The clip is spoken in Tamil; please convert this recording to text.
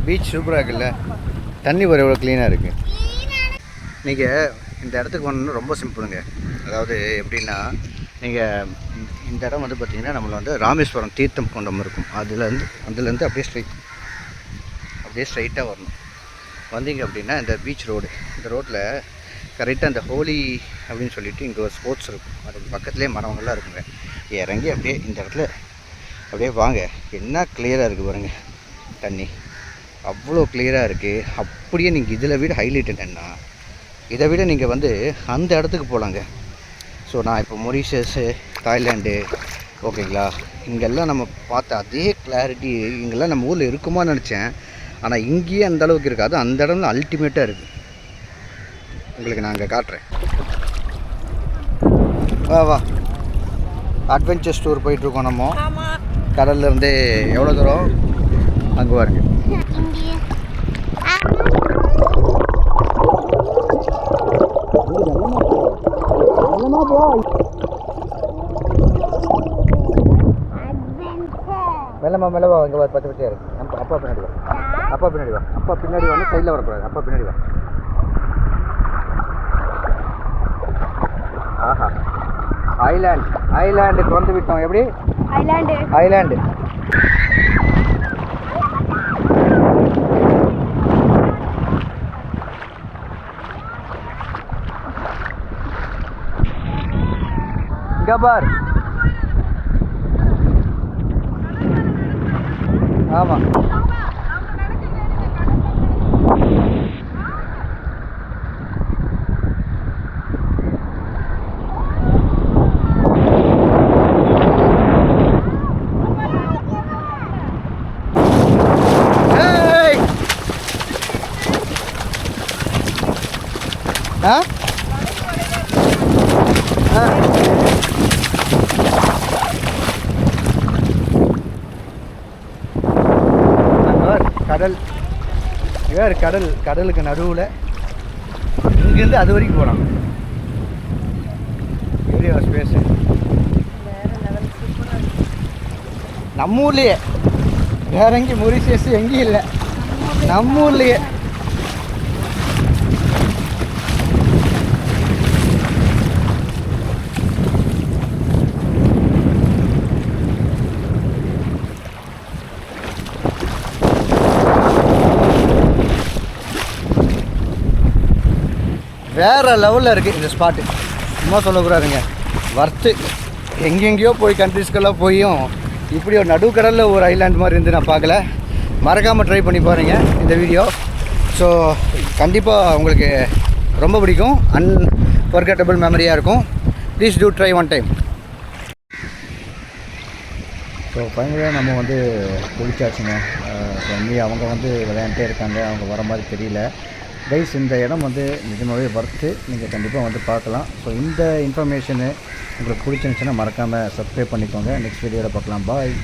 பீச் சூப்பராக இருக்குல்ல, தண்ணி ஒரு எவ்வளோ க்ளீனாக இருக்குது. நீங்கள் இந்த இடத்துக்கு வரணும்னு ரொம்ப சிம்பிளுங்க. அதாவது எப்படின்னா, நீங்கள் இந்த இடம் வந்து பார்த்திங்கன்னா நம்மளை வந்து ராமேஸ்வரம் தீர்த்தம் கொண்டம் இருக்கும். அதுலேருந்து அப்படியே ஸ்ட்ரைட்டாக வரணும். வந்தீங்க அப்படின்னா இந்த பீச் ரோடு, இந்த ரோட்டில் கரெக்டாக இந்த ஹோலி அப்படின்னு சொல்லிட்டு இங்கே ஒரு ஸ்போர்ட்ஸ் இருக்கும். அதுக்கு பக்கத்துலேயே மரங்கள்லாம் இருக்குங்க. இறங்கி அப்படியே இந்த இடத்துல அப்படியே வாங்க. என்ன கிளியராக இருக்குது பாருங்கள், தண்ணி அவ்வளோ கிளியராக இருக்குது. அப்படியே நீங்கள் இதில் விட ஹைலைட் என்னென்னா, இதை விட நீங்கள் வந்து அந்த இடத்துக்கு போகலாங்க. ஸோ நான் இப்போ மொரீஷியஸு, தாய்லாண்டு, ஓகேங்களா, இங்கெல்லாம் நம்ம பார்த்த அதே கிளாரிட்டி இங்கெல்லாம் நம்ம ஊரில் இருக்குமான்னு நினச்சேன். ஆனால் இங்கேயே அந்த அளவுக்கு இருக்காது. அந்த இடம்ல அல்டிமேட்டாக இருக்குது. உங்களுக்கு நான் அங்கே காட்டுறேன். வா அட்வென்ச்சர்ஸ் டூர் போயிட்டுருக்கோம் நம்ம. கடல்லேருந்தே எவ்வளோ தூரம் அங்கே பாருங்க. மெல்லவா இங்கே வா, பச்சை பச்சையாக இருக்குது. அப்பா பின்னாடி வா, அப்பா பின்னாடி வந்து சைடில் வரக்கூடாது. அப்பா பின்னாடி வா. ஆஹா, ஐலாண்டுக்கு வந்து விட்டோம். எப்படி ஐலாண்டு இங்கே பார். ஆமாம், கடல் வேறு கடலுக்கு நடுவில் இங்கேருந்து அது வரைக்கும் போகலாம். எவ்வளோ ஸ்பேஸு நம்ம ஊர்லேயே. வேற எங்கேயும் மொரீஷியஸ் எங்கேயும் இல்லை, நம்ம ஊர்லேயே. வேறு லெவலில் இருக்குது இந்த ஸ்பாட்டு. சும்மா சொல்லக்கூடாதுங்க, வர்த்து. எங்கெங்கேயோ போய் கண்ட்ரிஸ்க்கெல்லாம் போயும் இப்படி ஒரு நடுக்கடலில் ஒரு ஐலாண்ட் மாதிரி இருந்து நான் பார்க்கல. மறக்காமல் ட்ரை பண்ணி பாருங்க இந்த வீடியோ. ஸோ கண்டிப்பாக உங்களுக்கு ரொம்ப பிடிக்கும். அன்ஃபர்கெட்டபிள் மெமரியாக இருக்கும். Please do try one time. So ஃபைனலாக நம்ம வந்து குளிச்சாச்சுங்க. ஸோ அவங்க வந்து விளையாண்டே இருக்காங்க, அவங்க வர மாதிரி தெரியல. கைஸ், இந்த இடம் வந்து நிஜமாகவே வர்த்து. நீங்கள் கண்டிப்பாக வந்து பார்க்கலாம். ஸோ இந்த இன்ஃபர்மேஷனு உங்களுக்கு பிடிச்சிருந்துச்சுன்னா மறக்காமல் சப்ஸ்கிரைப் பண்ணிக்கோங்க. நெக்ஸ்ட் வீடியோவில் பார்க்கலாம். பாய்.